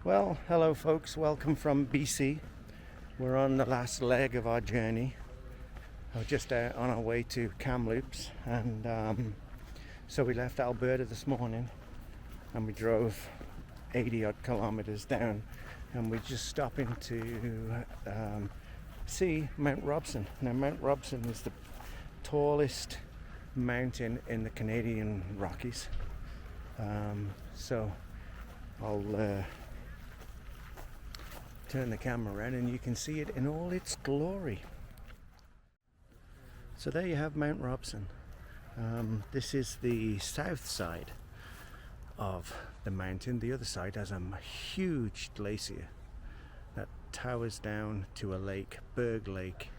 Well, hello folks, welcome from BC. We're on the last leg of our journey. We're just on our way to Kamloops, and so we left Alberta this morning and we drove 80 odd kilometers down, and we're just stopping to see Mount Robson. Now Mount Robson is the tallest mountain in the Canadian Rockies, so I'll turn the camera around and you can see it in all its glory. So there you have Mount Robson. This is the south side of the mountain. The other side has a huge glacier that towers down to a lake, Berg Lake,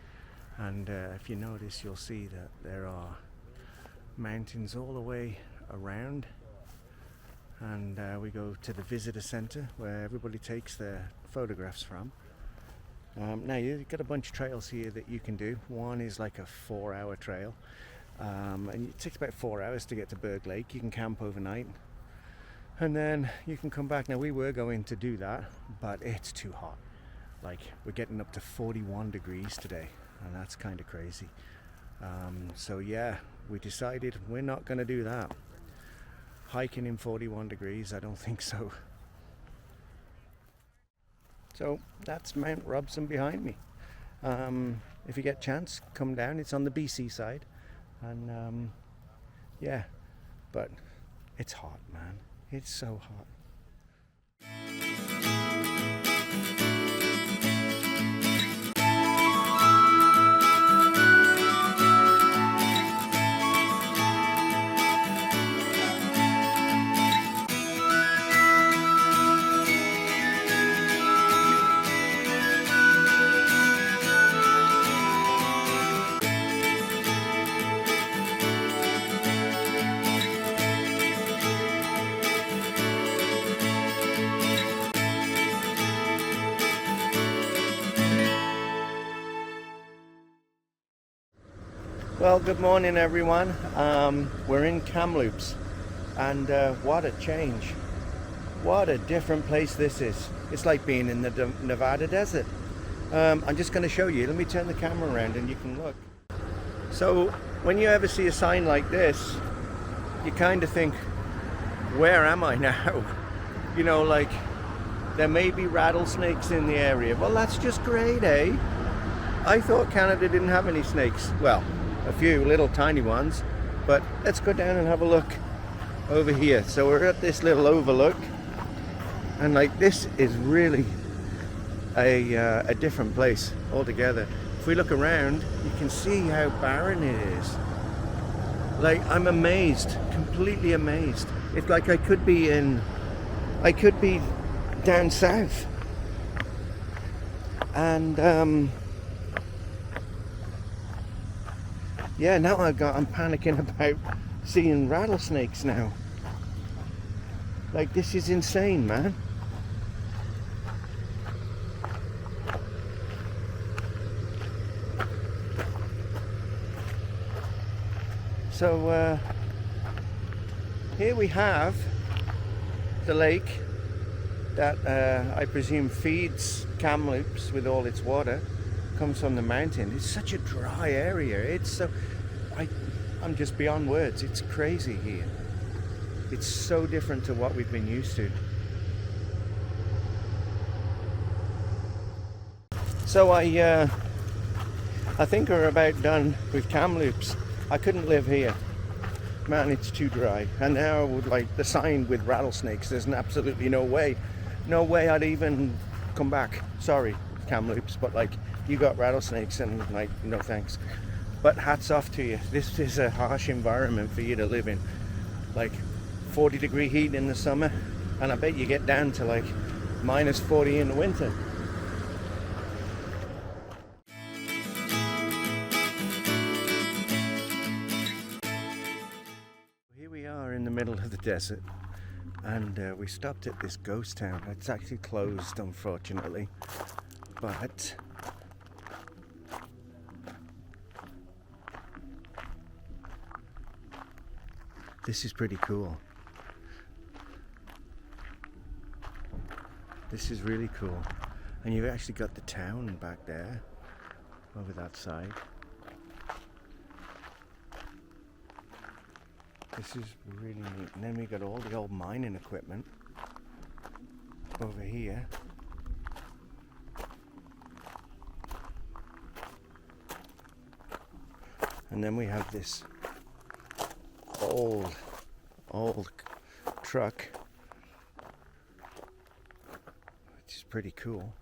and if you notice you'll see that there are mountains all the way around, and we go to the visitor center where everybody takes their photographs from. Now you've got a bunch of trails here that you can do. One is like a 4-hour trail, and it takes about 4 hours to get to Berg Lake. You can camp overnight and then you can come back. Now we were going to do that, but it's too hot. Like, we're getting up to 41 degrees today, and that's kind of crazy. So yeah, we decided we're not going to do that. Hiking in 41 degrees, I don't think so. So that's Mount Robson behind me. If you get a chance, come down. It's on the BC side, and yeah, but it's hot, man. It's so hot. Well, good morning everyone. We're in Kamloops, and what a change. What a different place this is. It's like being in the Nevada desert. I'm just going to show you. Let me turn the camera around and you can look. So when you ever see a sign like this, you kind of think, where am I now? You know, like, there may be rattlesnakes in the area. Well, that's just great, eh? I thought Canada didn't have any snakes. Well, a few little tiny ones, but let's go down and have a look over here. So we're at this little overlook, and like, this is really a different place altogether. If we look around, you can see how barren it is. Like, I'm amazed, completely amazed. It's like I could be down south, and yeah, now I'm panicking about seeing rattlesnakes now. Like, this is insane, man. So here we have the lake that I presume feeds Kamloops with all its water. Comes from the mountain. It's such a dry area. It's so, I'm just beyond words. It's crazy here. It's so different to what we've been used to. So I think we're about done with Kamloops. I couldn't live here, man. It's too dry. And now with like the sign with rattlesnakes, there's absolutely no way I'd even come back. Sorry, Kamloops, but like, you got rattlesnakes, and like, no thanks. But hats off to you. This is a harsh environment for you to live in. Like 40-degree heat in the summer, and I bet you get down to like minus 40 in the winter. Here we are in the middle of the desert, and we stopped at this ghost town. It's actually closed, unfortunately, but this is pretty cool. This is really cool. And you've actually got the town back there, over that side. This is really neat. And then we got all the old mining equipment over here. And then we have this old truck, which is pretty cool.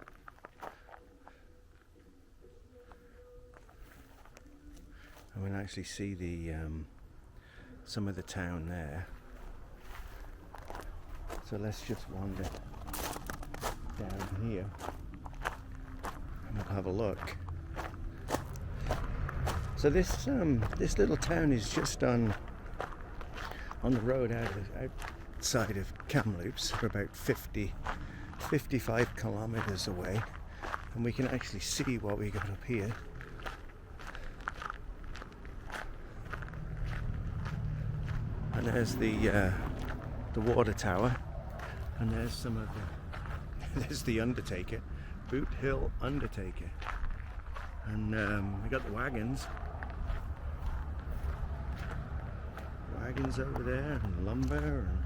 And we can actually see the some of the town there. So let's just wander down here and we'll have a look. So this little town is just on the road outside of Kamloops. We're about 55 kilometers away, and we can actually see what we got up here. And there's the water tower, and there's some of there's the Undertaker, Boot Hill Undertaker, and we got the wagons over there, and lumber, and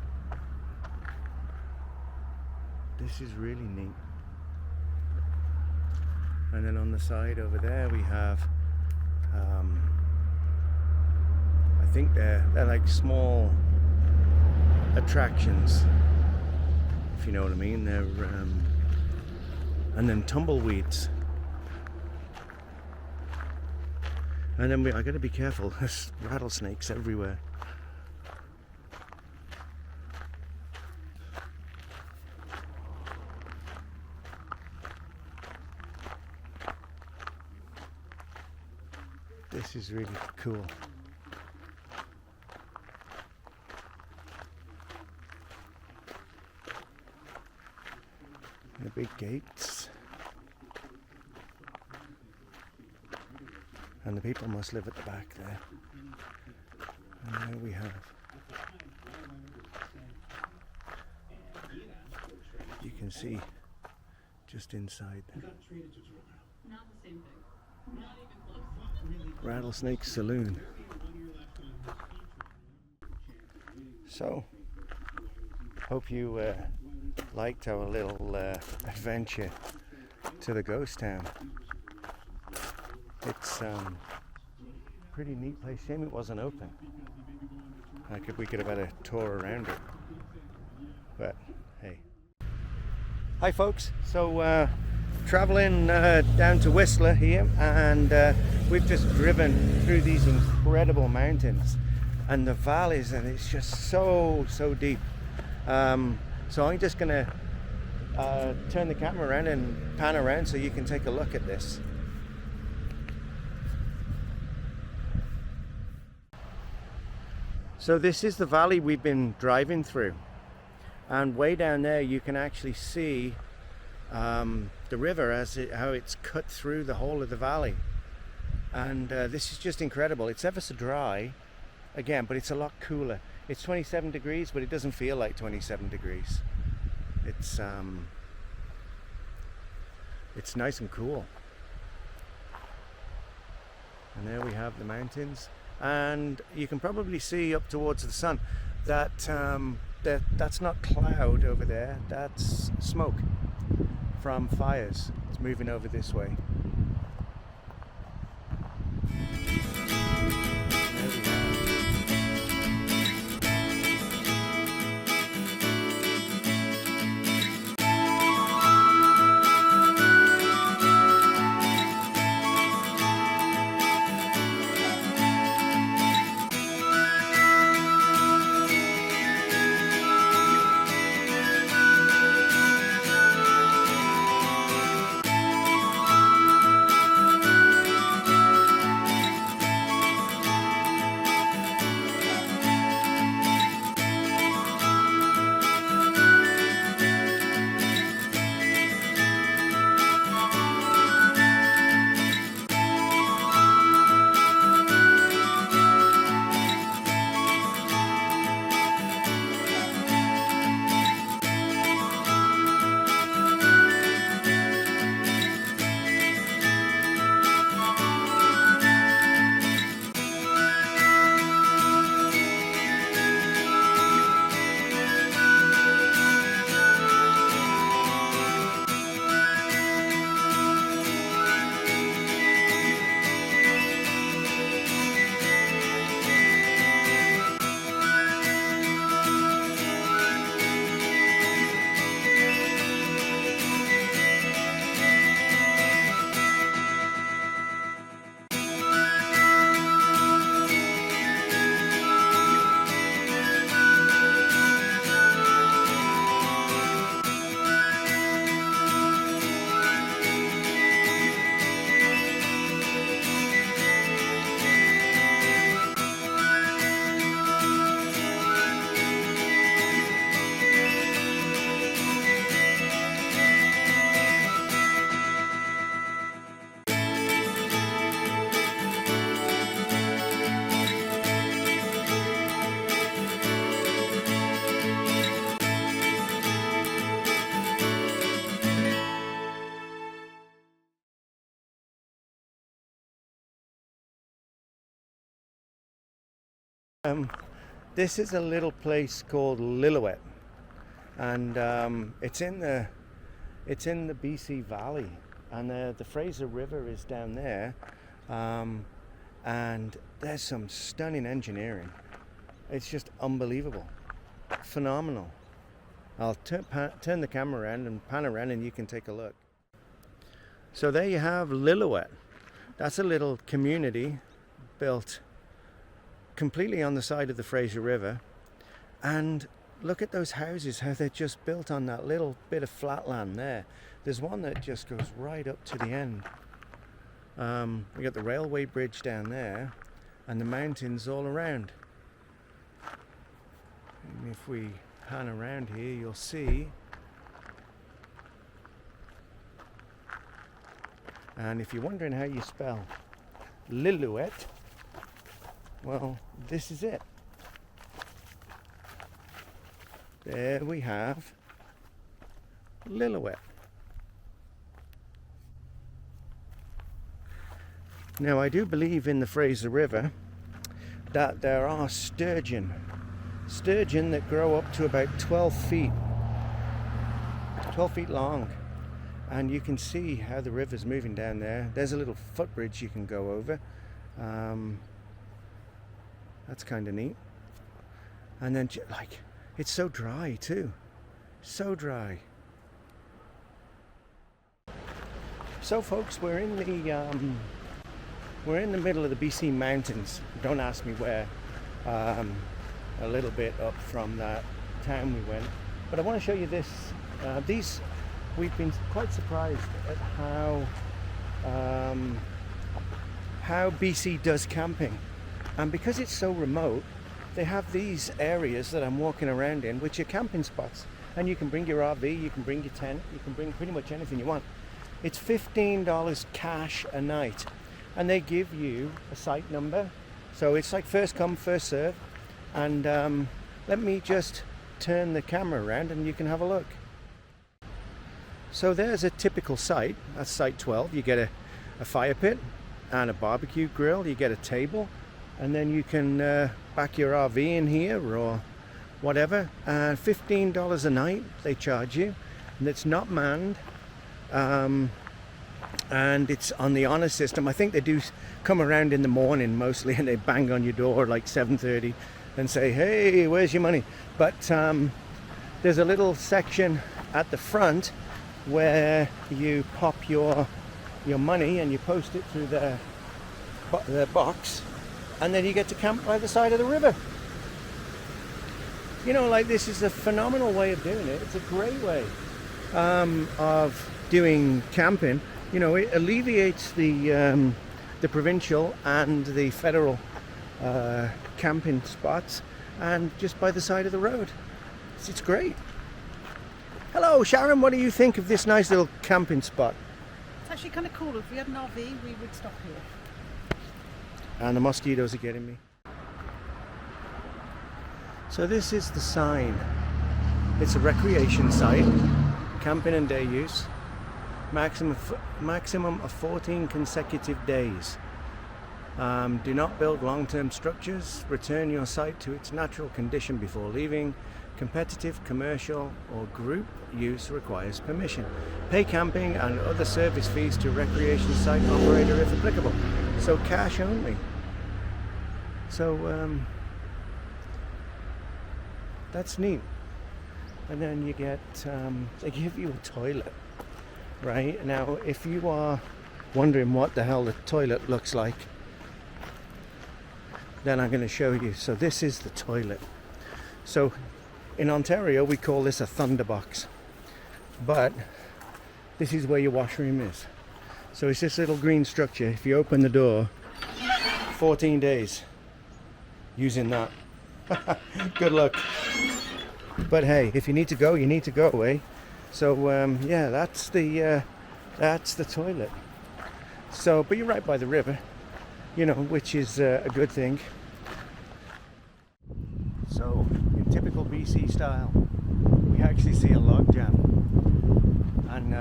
this is really neat. And then on the side over there we have I think they're like small attractions, if you know what I mean. They're and then tumbleweeds. And then I gotta be careful, there's rattlesnakes everywhere. This is really cool. The big gates. And the people must live at the back there. And there we have. You can see just inside there. Not the same thing. Not even close. Rattlesnake Saloon. So, hope you liked our little adventure to the ghost town. It's pretty neat place. Shame it wasn't open. We could have had a tour around it. But hey. Hi folks. So traveling down to Whistler here, and we've just driven through these incredible mountains and the valleys, and it's just so deep. So I'm just gonna turn the camera around and pan around so you can take a look at this. So this is the valley we've been driving through, and way down there you can actually see the river how it's cut through the whole of the valley. And this is just incredible. It's ever so dry again, but it's a lot cooler. It's 27 degrees, but it doesn't feel like 27 degrees. It's nice and cool. And there we have the mountains, and you can probably see up towards the sun that that's not cloud over there, that's smoke from fires. It's moving over this way. This is a little place called Lillooet, and it's in the BC Valley, and the Fraser River is down there, and there's some stunning engineering. It's just unbelievable, phenomenal. I'll turn the camera around and pan around, and you can take a look. So there you have Lillooet. That's a little community built completely on the side of the Fraser River, and look at those houses, how they're just built on that little bit of flat land there. There's one that just goes right up to the end. We got the railway bridge down there and the mountains all around. And if we pan around here, you'll see, and if you're wondering how you spell Lillooet, well, this is it. There we have Lillooet. Now, I do believe in the Fraser River that there are sturgeon that grow up to about 12 feet long, and you can see how the river's moving down there. There's a little footbridge you can go over. That's kind of neat. And then, like, it's so dry too, so dry. So folks, we're in the middle of the BC mountains. Don't ask me where. A little bit up from that town we went, but I want to show you this. We've been quite surprised at how BC does camping, and because it's so remote, they have these areas that I'm walking around in, which are camping spots, and you can bring your RV, you can bring your tent, you can bring pretty much anything you want. It's $15 cash a night, and they give you a site number, so it's like first come first serve. And let me just turn the camera around and you can have a look. So there's a typical site. That's site 12. You get a fire pit and a barbecue grill, you get a table, and then you can back your RV in here or whatever. And $15 a night they charge you, and it's not manned, and it's on the honor system. I think they do come around in the morning mostly, and they bang on your door like 7:30 and say, hey, where's your money? But there's a little section at the front where you pop your money and you post it through the box, and then you get to camp by the side of the river. You know, like, this is a phenomenal way of doing it. It's a great way of doing camping. You know, it alleviates the provincial and the federal camping spots, and just by the side of the road. It's great. Hello Sharon, what do you think of this nice little camping spot? It's actually kind of cool. If we had an RV, we would stop here. And the mosquitoes are getting me. So this is the sign. It's a recreation site, camping and day use, maximum of 14 consecutive days. Do not build long-term structures. Return your site to its natural condition before leaving. Competitive, commercial or group use requires permission. Pay camping and other service fees to recreation site operator if applicable. So cash only. So that's neat. And then you get, they give you a toilet, right? Now, if you are wondering what the hell the toilet looks like, then I'm going to show you. So this is the toilet. So in Ontario we call this a thunderbox, but this is where your washroom is. So it's this little green structure. If you open the door, 14 days using that. Good luck. But hey, if you need to go, you need to go, eh? So yeah, that's the toilet. So, but you're right by the river, you know, which is a good thing. So, in typical BC style, we actually see a log jam, and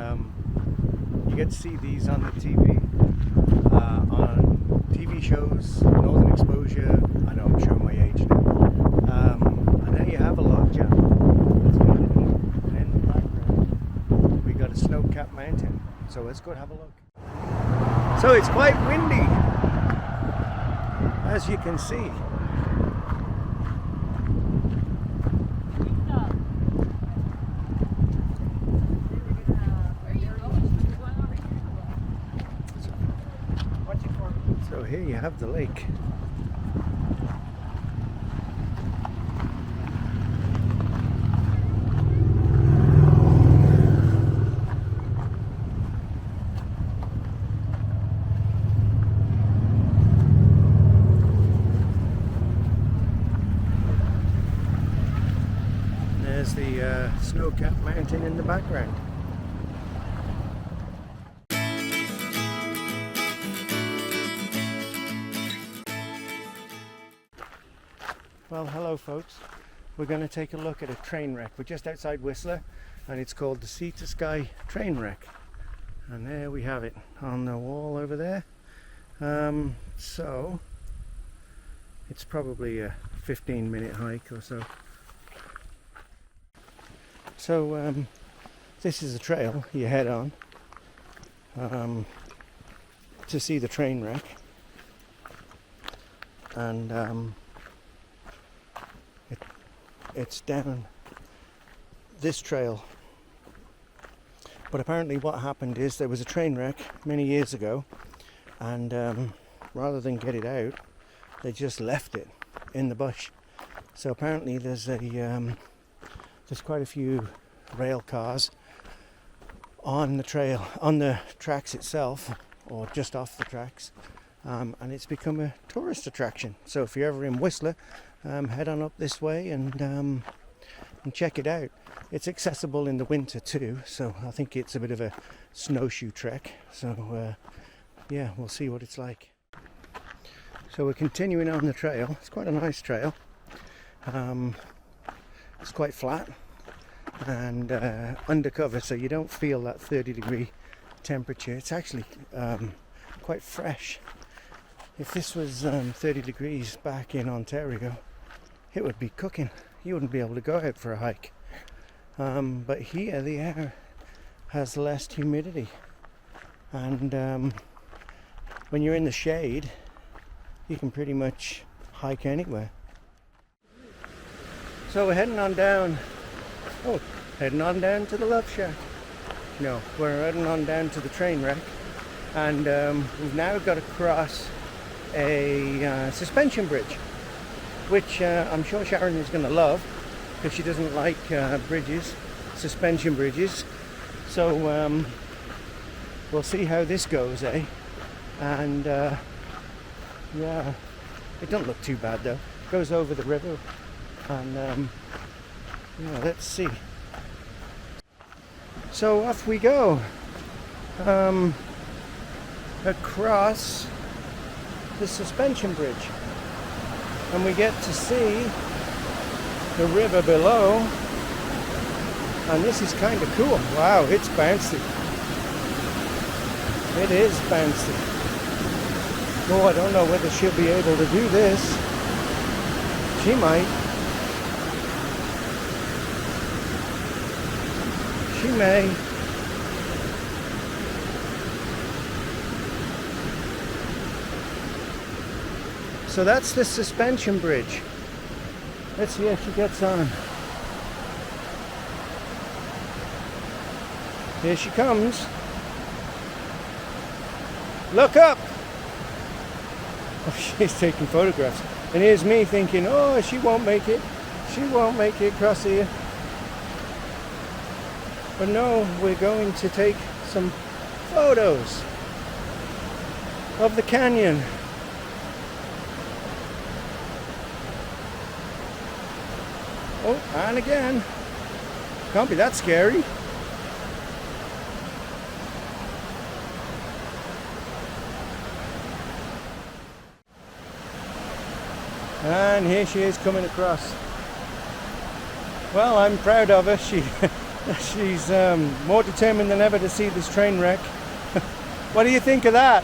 you get to see these on the TV, TV shows, Northern Exposure. I know I'm showing my age now. And there you have a log jam. And in the background, we got a snow-capped mountain. So let's go have a look. So it's quite windy, as you can see. So here you have the lake. There's the snow-capped mountain in the background. Well, hello folks. We're going to take a look at a train wreck. We're just outside Whistler and it's called the Sea to Sky train wreck. And there we have it on the wall over there. So it's probably a 15-minute hike or so. So this is a trail you head on to see the train wreck. And it's down this trail, but apparently what happened is there was a train wreck many years ago, and rather than get it out, they just left it in the bush. So apparently there's quite a few rail cars on the trail, on the tracks itself, or just off the tracks, and it's become a tourist attraction. So if you're ever in Whistler, head on up this way and check it out. It's accessible in the winter too, so I think it's a bit of a snowshoe trek. So yeah, we'll see what it's like. So we're continuing on the trail. It's quite a nice trail. It's quite flat and undercover, so you don't feel that 30-degree temperature. It's actually quite fresh. If this was 30 degrees back in Ontario, it would be cooking. You wouldn't be able to go out for a hike. But here the air has less humidity, and when you're in the shade, you can pretty much hike anywhere. So we're heading on down. Heading on down to the Love Shack. No, we're heading on down to the train wreck, and we've now got to cross a suspension bridge, which I'm sure Sharon is going to love because she doesn't like suspension bridges. So we'll see how this goes, eh? And yeah, it don't look too bad though. It goes over the river, and yeah, let's see. So off we go across the suspension bridge, and we get to see the river below, and this is kind of cool. Wow, it's bouncy. It is bouncy. Oh, I don't know whether she'll be able to do this. She might. She may. So that's the suspension bridge. Let's see how she gets on. Here she comes. Look up! Oh, she's taking photographs. And here's me thinking, oh, she won't make it. She won't make it across here. But no, we're going to take some photos of the canyon. Oh, and again. Can't be that scary. And here she is coming across. Well, I'm proud of her. She's more determined than ever to see this train wreck. What do you think of that?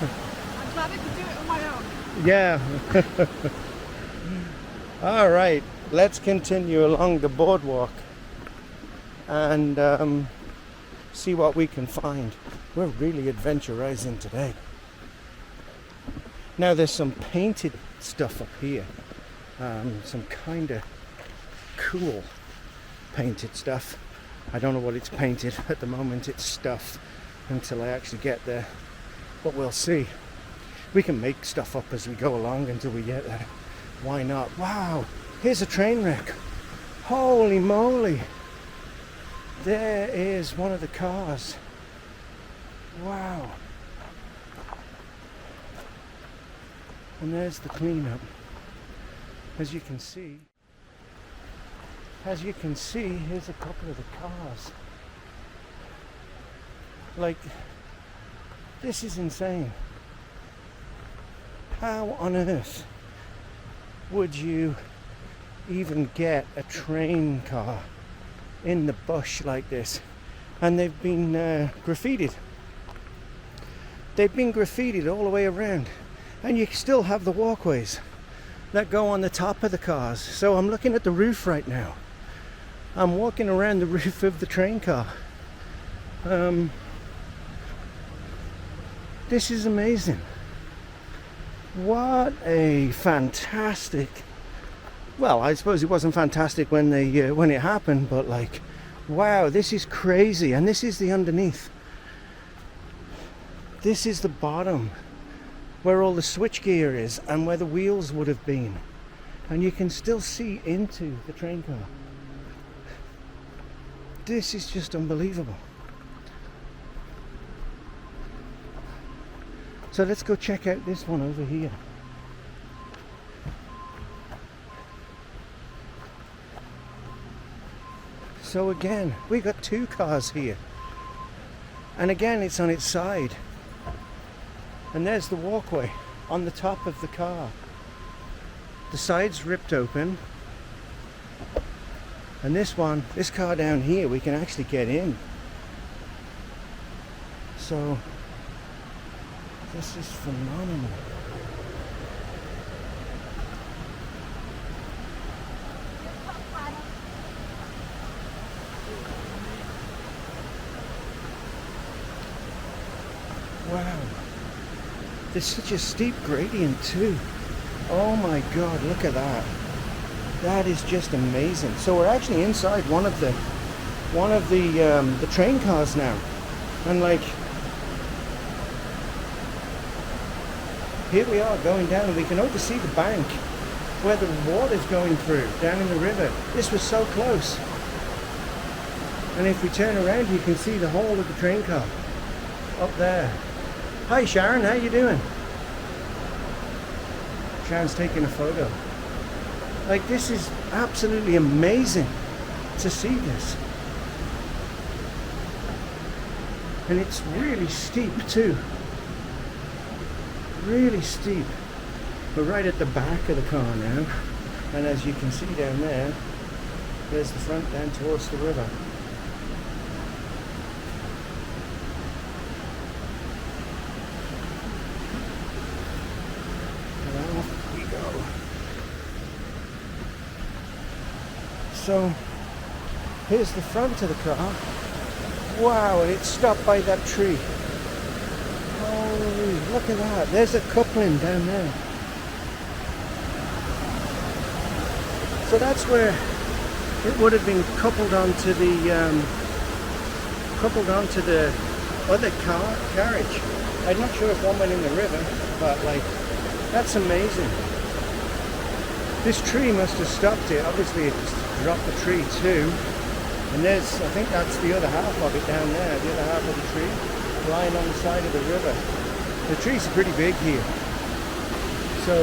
I'm glad I Yeah. All right, let's continue along the boardwalk and see what we can find. We're really adventurizing today. Now there's some painted stuff up here, some kind of cool painted stuff. I don't know what it's painted at the moment. It's stuff until I actually get there, but we'll see. We can make stuff up as we go along until we get there. Why not? Wow, here's a train wreck. Holy moly, there is one of the cars. Wow. And there's the cleanup. As you can see, here's a couple of the cars. Like, this is insane. How on earth would you even get a train car in the bush like this? And they've been graffitied. They've been graffitied all the way around. And you still have the walkways that go on the top of the cars. So I'm looking at the roof right now. I'm walking around the roof of the train car. This is amazing. What a fantastic... Well, I suppose it wasn't fantastic when it happened, but like, wow, this is crazy. And this is the underneath. This is the bottom, where all the switchgear is and where the wheels would have been. And you can still see into the train car. This is just unbelievable. So let's go check out this one over here. So again, we got two cars here. And again, it's on its side. And there's the walkway on the top of the car. The side's ripped open. And this car down here, we can actually get in. So, this is phenomenal. Wow. There's such a steep gradient too. Oh my god, look at that. That is just amazing. So we're actually inside one of the train cars now. And like, here we are going down, and we can only see the bank where the water's going through down in the river. This was so close. And if we turn around, you can see the whole of the train car up there. Hi Sharon, how you doing? Sharon's taking a photo. Like, this is absolutely amazing to see this. And it's really steep too. Really steep. We're right at the back of the car now. And as you can see down there, there's the front down towards the river. So here's the front of the car. Wow, and it's stopped by that tree. Holy, look at that. There's a coupling down there. So that's where it would have been coupled onto the other carriage. I'm not sure if one went in the river, but like, that's amazing. This tree must have stopped it. Obviously it's dropped the tree too. And there's, I think that's the other half of it down there, the other half of the tree, lying on the side of the river. The trees are pretty big here. So,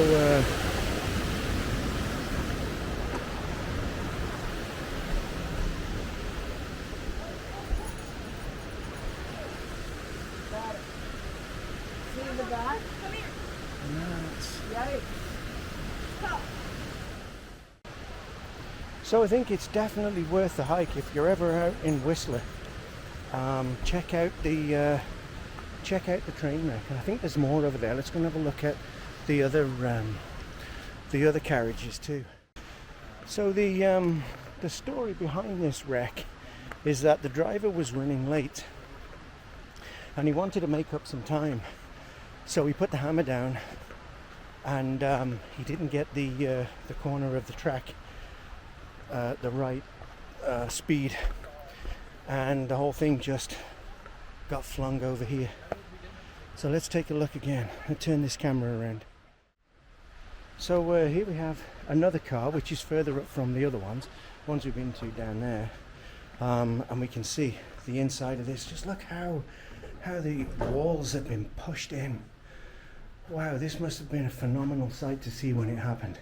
See the back? Come here. nuts. Yikes. Stop. So I think it's definitely worth the hike if you're ever out in Whistler. Check out the train wreck, and I think there's more over there. Let's go and have a look at the other carriages too. So the story behind this wreck is that the driver was running late and he wanted to make up some time, so he put the hammer down and he didn't get the corner of the track the right speed, and the whole thing just got flung over here. So let's take a look again and turn this camera around. So here we have another car which is further up from the other ones we've been to down there, and we can see the inside of this. Just look how the walls have been pushed in. Wow, this must have been a phenomenal sight to see when it happened.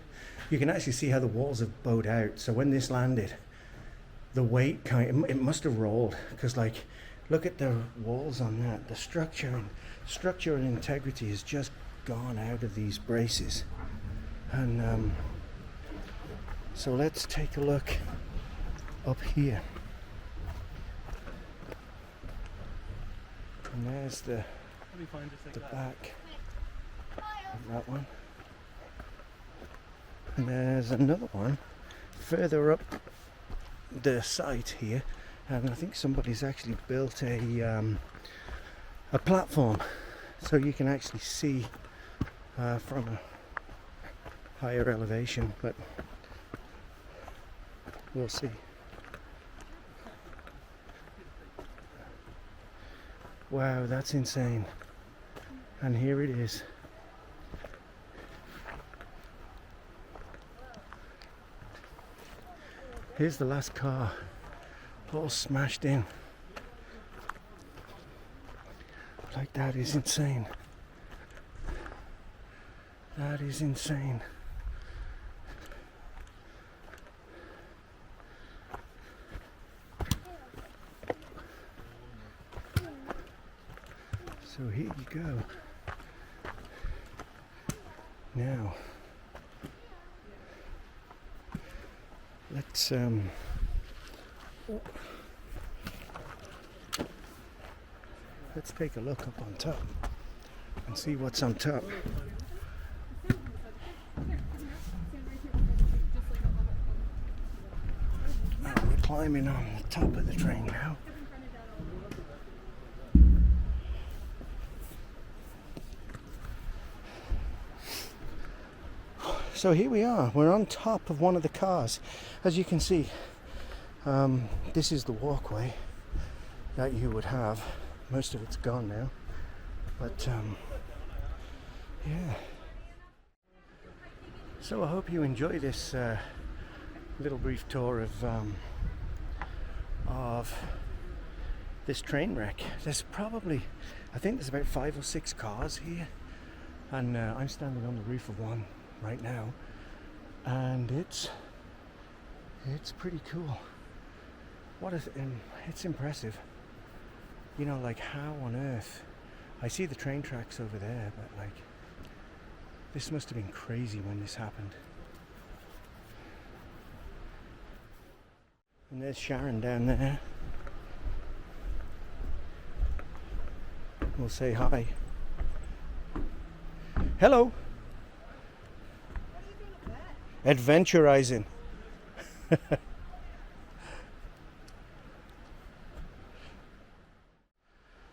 You can actually see how the walls have bowed out. So when this landed, the weight it must have rolled, because like, look at the walls on that. The structure and integrity has just gone out of these braces. And so let's take a look up here. And there's the back of that one. And there's another one further up the site here, and I think somebody's actually built a platform, so you can actually see from a higher elevation, but we'll see. Wow, that's insane. And here it is. Here's the last car, all smashed in. Like, that is insane. That is insane. So here you go. Now, let's take a look up on top and see what's on top. We're climbing on the top of the train now. So here we are, we're on top of one of the cars. As you can see, this is the walkway that you would have. Most of it's gone now, but yeah. So I hope you enjoy this little brief tour of this train wreck. There's probably, I think there's about 5 or 6 cars here, and I'm standing on the roof of one right now, and it's pretty cool. It's impressive. You know, like, how on earth? I see the train tracks over there, but like, this must have been crazy when this happened. And there's Sharon down there. We'll say hi. Hello. Adventurizing.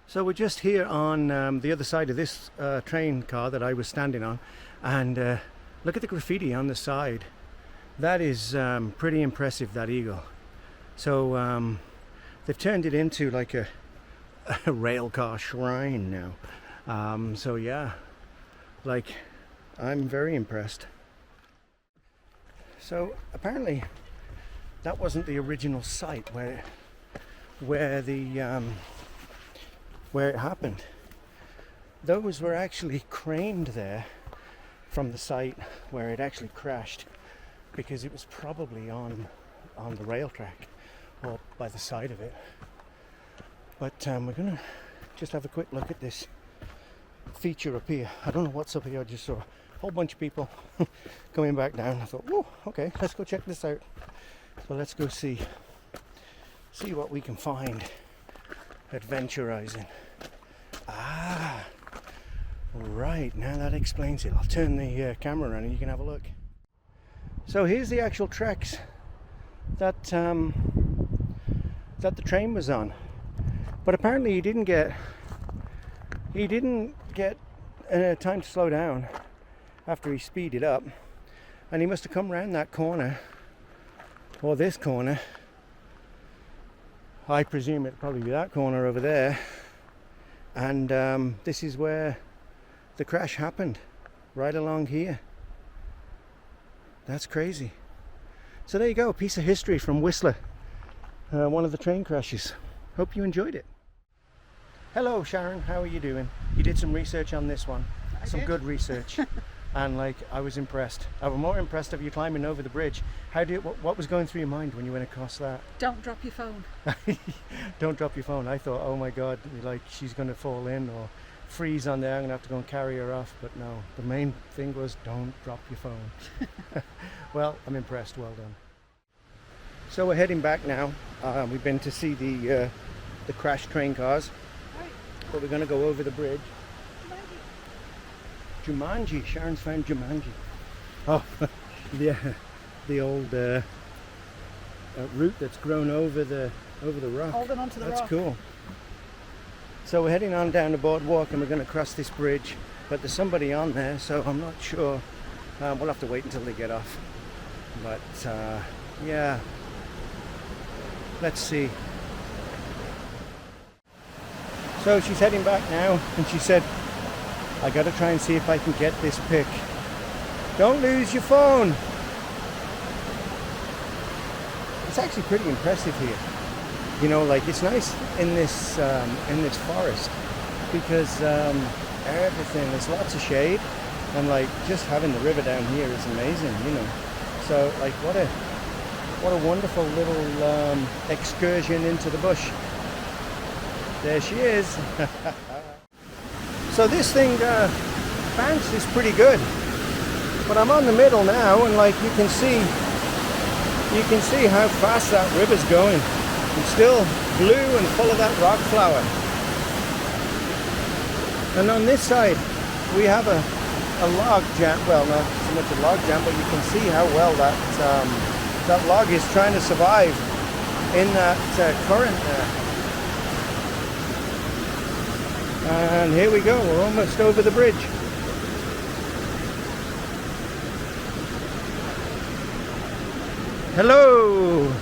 So we're just here on the other side of this train car that I was standing on, and look at the graffiti on the side. That is pretty impressive, that eagle. So they've turned it into like a rail car shrine now. So yeah, like, I'm very impressed. So apparently that wasn't the original site where it happened. Those were actually craned there from the site where it actually crashed, because it was probably on the rail track or by the side of it. But we're gonna just have a quick look at this feature up here. I don't know what's up here. I just saw a whole bunch of people coming back down. I thought, oh, okay, let's go check this out. So let's go see what we can find. Adventurizing. Right, now that explains it. I'll turn the camera around and you can have a look. So here's the actual tracks that that the train was on, but apparently he didn't get time to slow down after he speeded up, and he must have come around that corner, or this corner. I presume it'd probably be that corner over there, and this is where the crash happened, right along here. That's crazy. So there you go, a piece of history from Whistler, one of the train crashes. Hope you enjoyed it. Hello Sharon, how are you doing? You did some research on this one. Some good research. And like, I was impressed. I was more impressed of you climbing over the bridge. What was going through your mind when you went across that? Don't drop your phone. Don't drop your phone. I thought, oh my God, like she's going to fall in or freeze on there. I'm going to have to go and carry her off. But no, the main thing was don't drop your phone. Well, I'm impressed. Well done. So we're heading back now. We've been to see the crashed train cars. Right. But we're going to go over the bridge. Jumanji. Sharon's found Jumanji. Oh, yeah, the old route that's grown over the rock. Holding onto the rock. That's cool. So we're heading on down the boardwalk and we're going to cross this bridge, but there's somebody on there, so I'm not sure. We'll have to wait until they get off. But yeah, let's see. So she's heading back now, and she said, I gotta try and see if I can get this pic. Don't lose your phone. It's actually pretty impressive here. You know, like it's nice in this forest because everything, there's lots of shade, and like just having the river down here is amazing, you know. So like what a wonderful little excursion into the bush. There she is. So this thing bounces pretty good, but I'm on the middle now, and like you can see how fast that river's going. It's still blue and full of that rock flour. And on this side we have a log jam. Well, not so much a log jam, but you can see how well that log is trying to survive in that current there. And here we go, we're almost over the bridge. Hello!